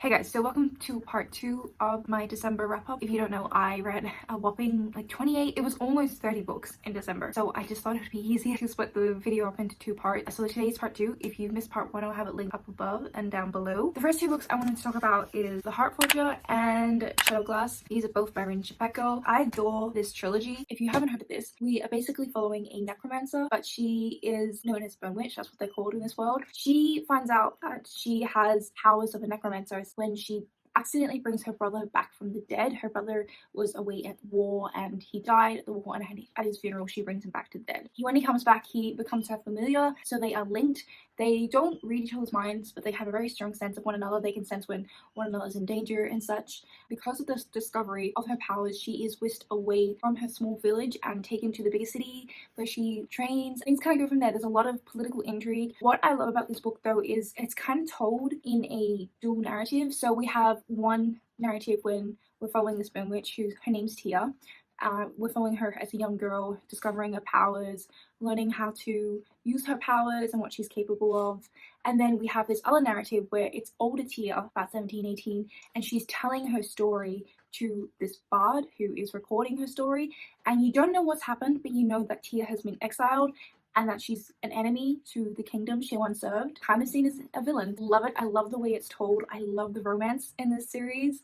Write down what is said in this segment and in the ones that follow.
Hey guys, so welcome to part 2 of my December wrap-up. If you don't know, I read a whopping 28, it was almost 30 books in December. So I just thought it would be easier to split the video up into 2 parts. So today's part 2. If you've missed part 1, I'll have it linked up above and down below. The first 2 books I wanted to talk about is The Heart Forger and Shadow Glass. These are both by Rin Chapeko. I adore this trilogy. If you haven't heard of this, we are basically following a necromancer, but she is known as Bone Witch. That's what they're called in this world. She finds out that she has powers of a necromancer when she accidentally brings her brother back from the dead. Her brother was away at war and he died at the war, and at his funeral she brings him back to the dead. When he comes back, he becomes her familiar, so they are linked. They don't read each other's minds, but they have a very strong sense of one another. They can sense when one another is in danger and such. Because of this discovery of her powers, she is whisked away from her small village and taken to the bigger city where she trains. Things kind of go from there. There's a lot of political intrigue. What I love about this book though is it's kind of told in a dual narrative. So we have one narrative when we're following this Bone Witch, her name's Tia. We're following her as a young girl, discovering her powers, learning how to use her powers and what she's capable of. And then we have this other narrative where it's older Tia, about 17, 18, and she's telling her story to this bard who is recording her story. And you don't know what's happened, but you know that Tia has been exiled and that she's an enemy to the kingdom she once served, kind of seen as a villain. Love it. I love the way it's told. I love the romance in this series.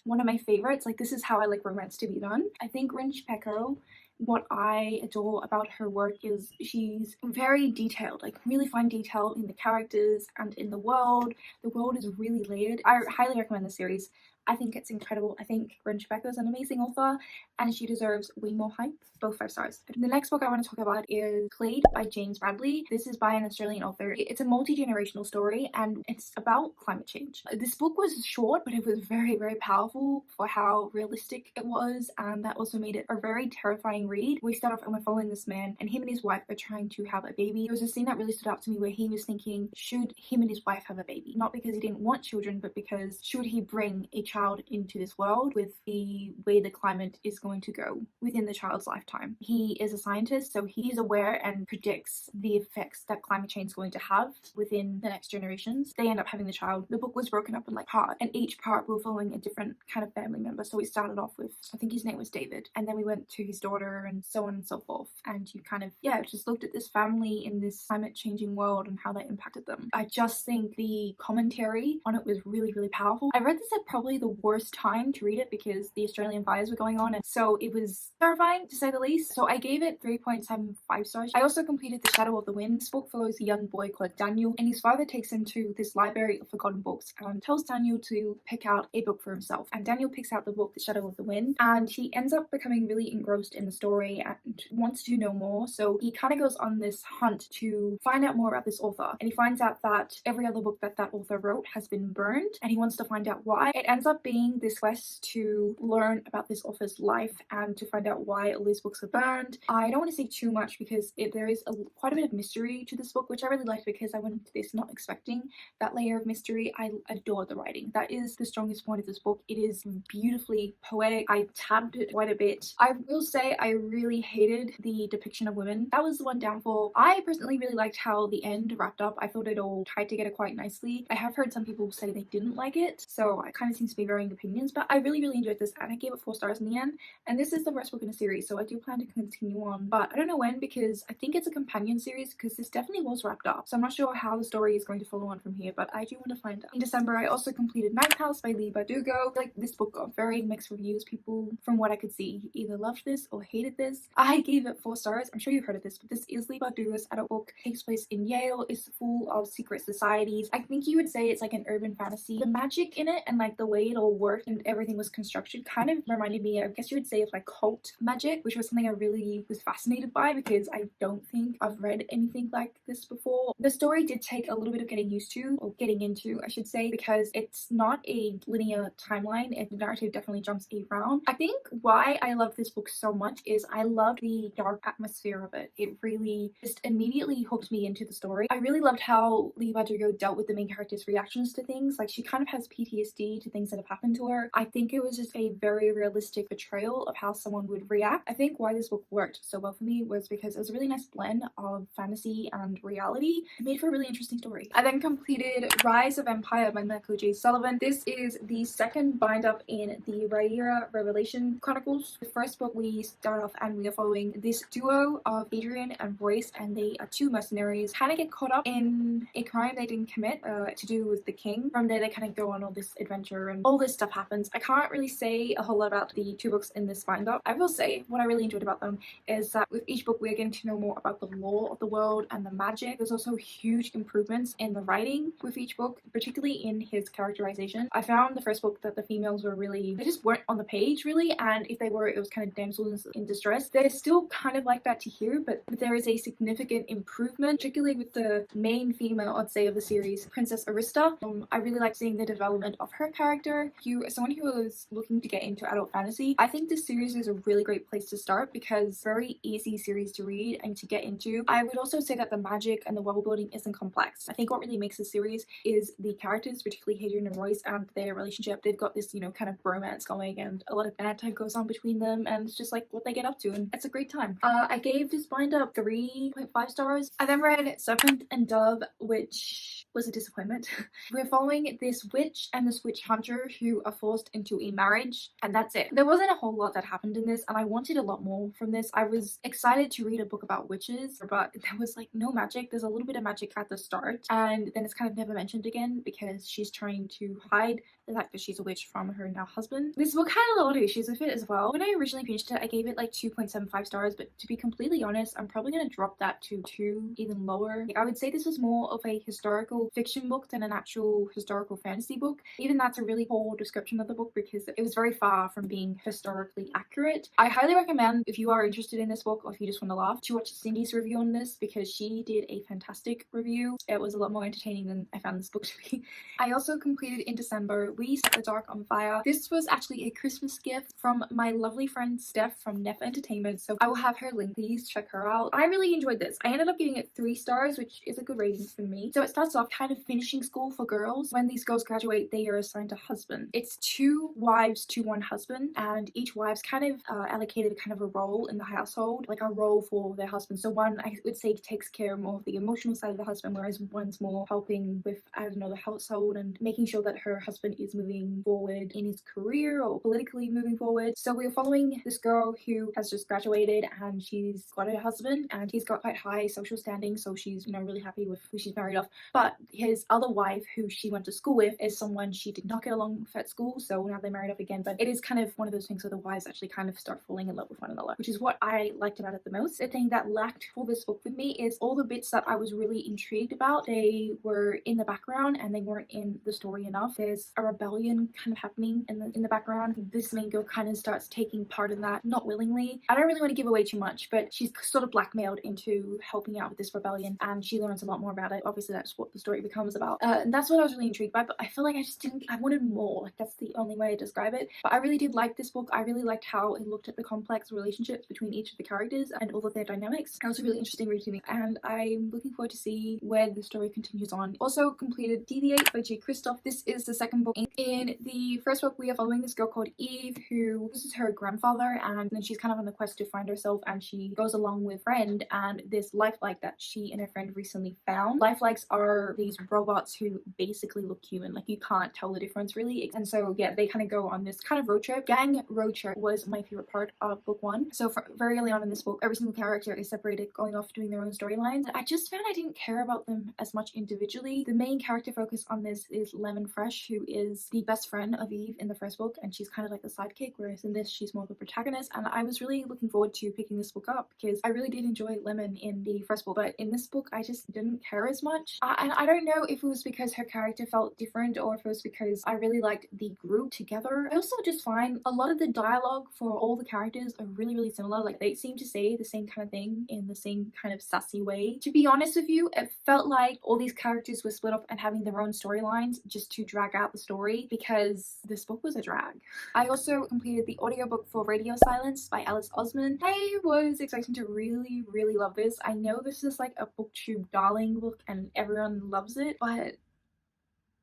One of my favorites. Like, this is how I like romance to be done. I think Rin Chapeko, what I adore about her work is she's very detailed, like really fine detail in the characters and in the world. The world is really layered. I highly recommend the series. I think it's incredible. I think Rin Chapeko is an amazing author and she deserves way more hype. Both 5 stars. The next book I want to talk about is Clade by James Bradley. This is by an Australian author. It's a multi-generational story and it's about climate change. This book was short, but it was very, very powerful for how realistic it was, and that also made it a very terrifying read. We start off and we're following this man, and him and his wife are trying to have a baby. There was a scene that really stood out to me where he was thinking, should him and his wife have a baby? Not because he didn't want children, but because should he bring a child into this world with the way the climate is going to go within the child's lifetime. He is a scientist, so he's aware and predicts the effects that climate change is going to have within the next generations. They end up having the child. The book was broken up in parts, and each part we're following a different kind of family member. So we started off with, I think his name was David, and then we went to his daughter and so on and so forth. And you kind of, just looked at this family in this climate changing world and how that impacted them. I just think the commentary on it was really, really powerful. I read this at probably the worst time to read it because the Australian fires were going on, and so it was terrifying to say the least. So I gave it 3.75 stars. I also completed The Shadow of the Wind. This book follows a young boy called Daniel, and his father takes him to this library of forgotten books and tells Daniel to pick out a book for himself. And Daniel picks out the book The Shadow of the Wind, and he ends up becoming really engrossed in the story and wants to know more. So he kind of goes on this hunt to find out more about this author, and he finds out that every other book that author wrote has been burned, and he wants to find out why. It ends up being this quest to learn about this author's life and to find out why all these books are burned. I don't want to say too much because there is quite a bit of mystery to this book, which I really liked because I went into this not expecting that layer of mystery. I adore the writing. That is the strongest point of this book. It is beautifully poetic. I tabbed it quite a bit. I will say I really hated the depiction of women. That was the one downfall. I personally really liked how the end wrapped up. I thought it all tied together quite nicely. I have heard some people say they didn't like it, so it kind of seems to be varying opinions, but I really, really enjoyed this and I gave it 4 stars in the end. And this is the first book in a series, so I do plan to continue on, but I don't know when because I think it's a companion series because this definitely was wrapped up. So I'm not sure how the story is going to follow on from here, but I do want to find out. In December, I also completed Ninth House by Leigh Bardugo. Like, this book got very mixed reviews. People, from what I could see, either loved this or hated this. I gave it 4 stars. I'm sure you've heard of this, but this is Leigh Bardugo's adult book. It takes place in Yale. It's full of secret societies. I think you would say it's like an urban fantasy. The magic in it and the way it all worked and everything was constructed kind of reminded me, I guess you would say, of cult magic, which was something I really was fascinated by because I don't think I've read anything like this before. The story did take a little bit of getting used to, or getting into I should say, because it's not a linear timeline and the narrative definitely jumps around. I think why I love this book so much is I love the dark atmosphere of it. It really just immediately hooked me into the story. I really loved how Leigh Bardugo dealt with the main character's reactions to things. She kind of has PTSD to things that that have happened to her. I think it was just a very realistic portrayal of how someone would react. I think why this book worked so well for me was because it was a really nice blend of fantasy and reality. It made for a really interesting story. I then completed Rise of Empire by Michael J. Sullivan. This is the second bind up in the Rhaenyra Revelation Chronicles. The first book we start off and we are following this duo of Adrian and Royce, and they are two mercenaries, kind of get caught up in a crime they didn't commit to do with the king. From there they kind of go on all this adventure and all this stuff happens. I can't really say a whole lot about the two books in this bind up. I will say what I really enjoyed about them is that with each book we're getting to know more about the lore of the world and the magic. There's also huge improvements in the writing with each book, particularly in his characterization. I found the first book that the females were really, they just weren't on the page really, and if they were, it was kind of damsels in distress. They're still kind of like that to here, but there is a significant improvement, particularly with the main female, I'd say, of the series, Princess Arista. I really like seeing the development of her character. As someone who was looking to get into adult fantasy, I think this series is a really great place to start because very easy series to read and to get into. I would also say that the magic and the world building isn't complex. I think what really makes this series is the characters, particularly Hadrian and Royce, and their relationship. They've got this, you know, kind of bromance going, and a lot of banter goes on between them, and it's just like what they get up to, and it's a great time. I gave this bind up 3.5 stars. I then read Serpent and Dove, which was a disappointment. We're following this witch and this witch hunter who are forced into a marriage, and that's it. There wasn't a whole lot that happened in this, and I wanted a lot more from this. I was excited to read a book about witches, but there was like no magic. There's a little bit of magic at the start, and then it's kind of never mentioned again because she's trying to hide the fact that she's a witch from her now husband. This book had a lot of issues with it as well. When I originally finished it, I gave it like 2.75 stars, but to be completely honest, I'm probably gonna drop that to 2, even lower. Like, I would say this was more of a historical fiction book than an actual historical fantasy book. Even that's a really poor description of the book because it was very far from being historically accurate. I highly recommend, if you are interested in this book or if you just want to laugh, to watch Cindy's review on this because she did a fantastic review. It was a lot more entertaining than I found this book to be. I also completed in December We Set the Dark on Fire. This was actually a Christmas gift from my lovely friend Steph from Neff Entertainment, so I will have her link. Please check her out. I really enjoyed this. I ended up giving it 3 stars, which is a good rating for me. So it starts off kind of finishing school for girls. When these girls graduate, they are assigned a husband. It's 2 wives to 1 husband, and each wife's kind of allocated kind of a role in the household, like a role for their husband. So one, I would say, takes care more of the emotional side of the husband, whereas one's more helping with, I don't know, the household and making sure that her husband is moving forward in his career or politically moving forward. So we're following this girl who has just graduated and she's got a husband and he's got quite high social standing, so she's, you know, really happy with who she's married off. But his other wife, who she went to school with, is someone she did not get along with at school, so now they're married off again. But it is kind of one of those things where the wives actually kind of start falling in love with one another, which is what I liked about it the most. The thing that lacked for this book with me is all the bits that I was really intrigued about. They were in the background and they weren't in the story enough. There's a rebellion kind of happening in the background. This main girl kind of starts taking part in that, not willingly. I don't really want to give away too much, but she's sort of blackmailed into helping out with this rebellion, and she learns a lot more about it. Obviously that's what the story becomes about, and that's what I was really intrigued by. But I feel like I wanted more. Like, that's the only way to describe it. But I really did like this book. I really liked how it looked at the complex relationships between each of the characters and all of their dynamics. It was a really interesting read to me, and I'm looking forward to see where the story continues on. Also completed Deviate by J. Kristoff. This is the second book. In the first book, we are following this girl called Eve who loses her grandfather, and then she's kind of on the quest to find herself, and she goes along with a friend and this lifelike that she and her friend recently found. Lifelikes are these robots who basically look human. Like, you can't tell the difference really. And so yeah, they kind of go on this kind of road trip. Gang road trip was my favorite part of book 1. So very early on in this book, every single character is separated, going off doing their own storylines. I just found I didn't care about them as much individually. The main character focus on this is Lemon Fresh, who is the best friend of Eve in the first book, and she's kind of like the sidekick, whereas in this she's more the protagonist. And I was really looking forward to picking this book up because I really did enjoy Lemon in the first book, but in this book I just didn't care as much. And I don't know if it was because her character felt different or if it was because I really liked the group together. I also just find a lot of the dialogue for all the characters are really similar. Like, they seem to say the same kind of thing in the same kind of sassy way. To be honest with you, it felt like all these characters were split up and having their own storylines just to drag out the story, because this book was a drag. I also completed the audiobook for Radio Silence by Alice Osman. I was expecting to really love this. I know this is like a Booktube darling book and everyone loves it, but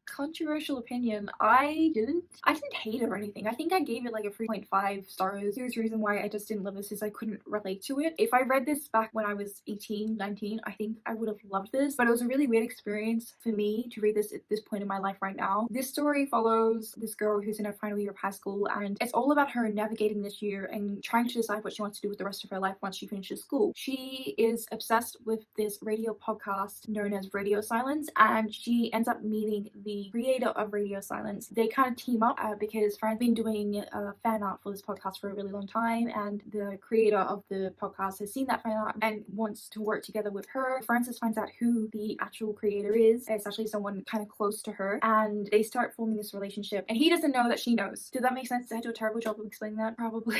Controversial opinion, I didn't hate it or anything. I think I gave it like a 3.5 stars. Here's the reason why I just didn't love this is I couldn't relate to it. If I read this back when I was 18, 19, I think I would have loved this, but it was a really weird experience for me to read this at this point in my life right now. This story follows this girl who's in her final year of high school, and it's all about her navigating this year and trying to decide what she wants to do with the rest of her life once she finishes school. She is obsessed with this radio podcast known as Radio Silence, and she ends up meeting the creator of Radio Silence. They kind of team up because Fran's been doing fan art for this podcast for a really long time, and the creator of the podcast has seen that fan art and wants to work together with her. Frances finds out who the actual creator is. It's actually someone kind of close to her, and they start forming this relationship, and he doesn't know that she knows. Did that make sense? Did I do a terrible job of explaining that? Probably.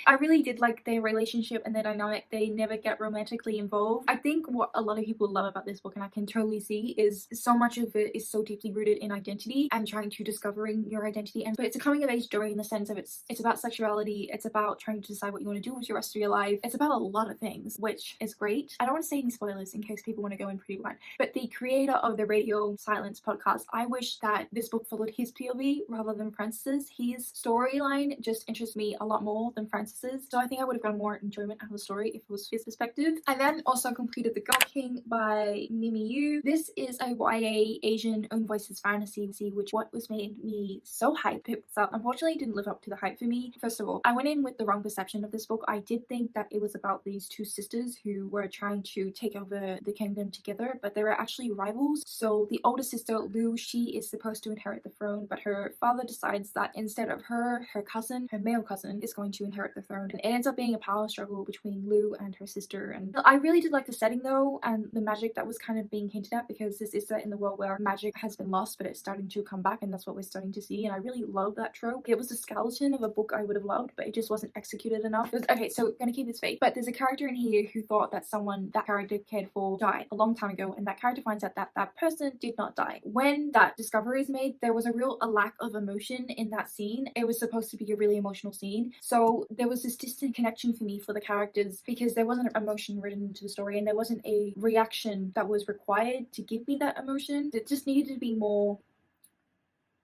I really did like their relationship and their dynamic. They never get romantically involved. I think what a lot of people love about this book, and I can totally see, is so much of it is so deeply rooted in identity and trying to discovering your identity. And but it's a coming of age story in the sense of it's about sexuality, it's about trying to decide what you want to do with the rest of your life. It's about a lot of things, which is great. I don't want to say any spoilers in case people want to go in pretty blind, but the creator of the Radio Silence podcast, I wish that this book followed his POV rather than Frances's. His storyline just interests me a lot more than Frances's, so I think I would have gotten more enjoyment out of the story if it was his perspective. I then also completed The Girl King by Mimi Yu. This is a YA Asian own voices fantasy, which what was made me so hyped. It unfortunately didn't live up to the hype for me. First of all, I went in with the wrong perception of this book. I did think that it was about these two sisters who were trying to take over the kingdom together, but they were actually rivals. So the older sister, Lu, she is supposed to inherit the throne, but her father decides that instead of her cousin, her male cousin, is going to inherit the throne. And it ends up being a power struggle between Lu and her sister. And I really did like the setting though, and the magic that was kind of being hinted at, because this is set in the world where magic has been lost, but it's starting to come back, and that's what we're starting to see. And I really love that trope. It was a skeleton of a book I would have loved, but it just wasn't executed enough. Okay, so gonna keep this vague, but there's a character in here who thought that someone that character cared for died a long time ago, and that character finds out that that person did not die. When that discovery is made, there was a lack of emotion in that scene. It was supposed to be a really emotional scene, so there was this distant connection for me for the characters because there wasn't emotion written into the story, and there wasn't a reaction that was required to give me that emotion. It just needed to be more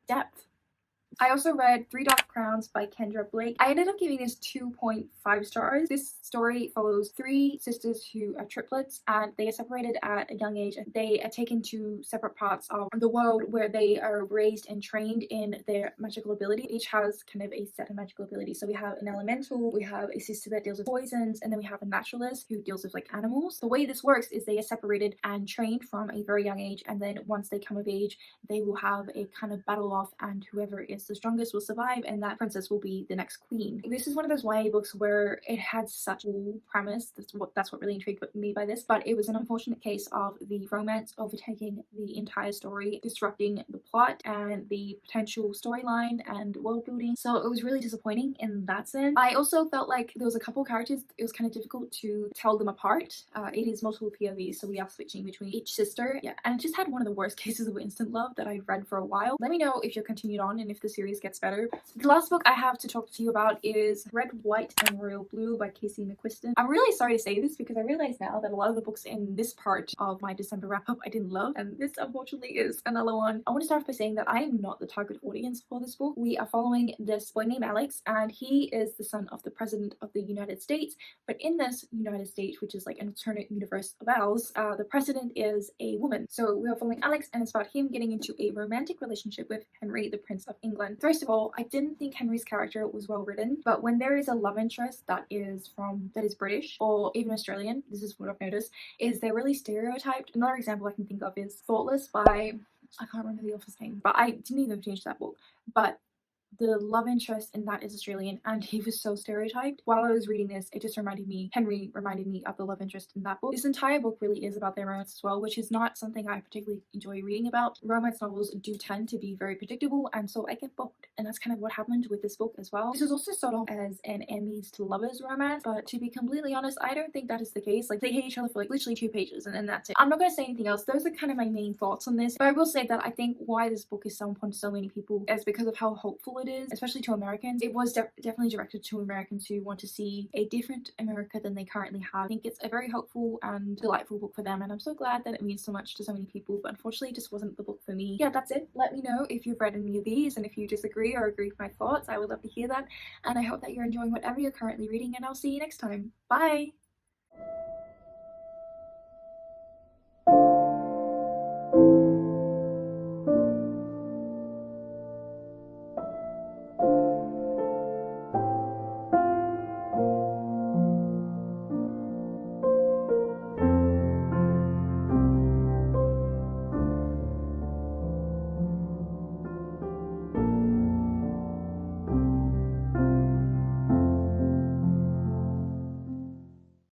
depth. I also read Three Dark Crowns by Kendra Blake. I ended up giving this 2.5 stars. This story follows three sisters who are triplets, and they are separated at a young age. They are taken to separate parts of the world where they are raised and trained in their magical ability. Each has kind of a set of magical abilities. So we have an elemental, we have a sister that deals with poisons, and then we have a naturalist who deals with like animals. The way this works is they are separated and trained from a very young age, and then once they come of age, they will have a kind of battle off, and whoever is the strongest will survive, and that princess will be the next queen. This is one of those YA books where it had such a cool premise. That's what really intrigued me by this, but it was an unfortunate case of the romance overtaking the entire story, disrupting the plot and the potential storyline and world building. So it was really disappointing in that sense. I also felt like there was a couple characters, it was kind of difficult to tell them apart. It is multiple POVs, so we are switching between each sister. Yeah, and it just had one of the worst cases of instant love that I've read for a while. Let me know if you're continued on and if the series gets better. The last book I have to talk to you about is Red, White and Royal Blue by Casey McQuiston. I'm really sorry to say this because I realize now that a lot of the books in this part of my December wrap-up I didn't love, and this unfortunately is another one. I want to start off by saying that I am not the target audience for this book. We are following this boy named Alex, and he is the son of the President of the United States, but in this United States, which is like an alternate universe of ours, the President is a woman. So we are following Alex, and it's about him getting into a romantic relationship with Henry, the Prince of England. First of all, I didn't think Henry's character was well written, but when there is a love interest that is British or even Australian, this is what I've noticed, is they're really stereotyped. Another example I can think of is Thoughtless by, I can't remember the author's name, but I didn't even finish that book, but the love interest in that is Australian, and he was so stereotyped. While I was reading this, it just Henry reminded me of the love interest in that book. This entire book really is about their romance as well, which is not something I particularly enjoy reading about. Romance novels do tend to be very predictable, and so I get bored, and that's kind of what happened with this book as well. This was also started off as an enemies to lovers romance, but to be completely honest, I don't think that is the case. Like, they hate each other for like literally 2 pages, and then that's it. I'm not going to say anything else. Those are kind of my main thoughts on this, but I will say that I think why this book is so important to so many people is because of how hopeful it is, especially to Americans. It was definitely directed to Americans who want to see a different America than they currently have. I think it's a very helpful and delightful book for them, and I'm so glad that it means so much to so many people, but unfortunately it just wasn't the book for me. Yeah, that's it. Let me know if you've read any of these, and if you disagree or agree with my thoughts. I would love to hear that, and I hope that you're enjoying whatever you're currently reading, and I'll see you next time. Bye!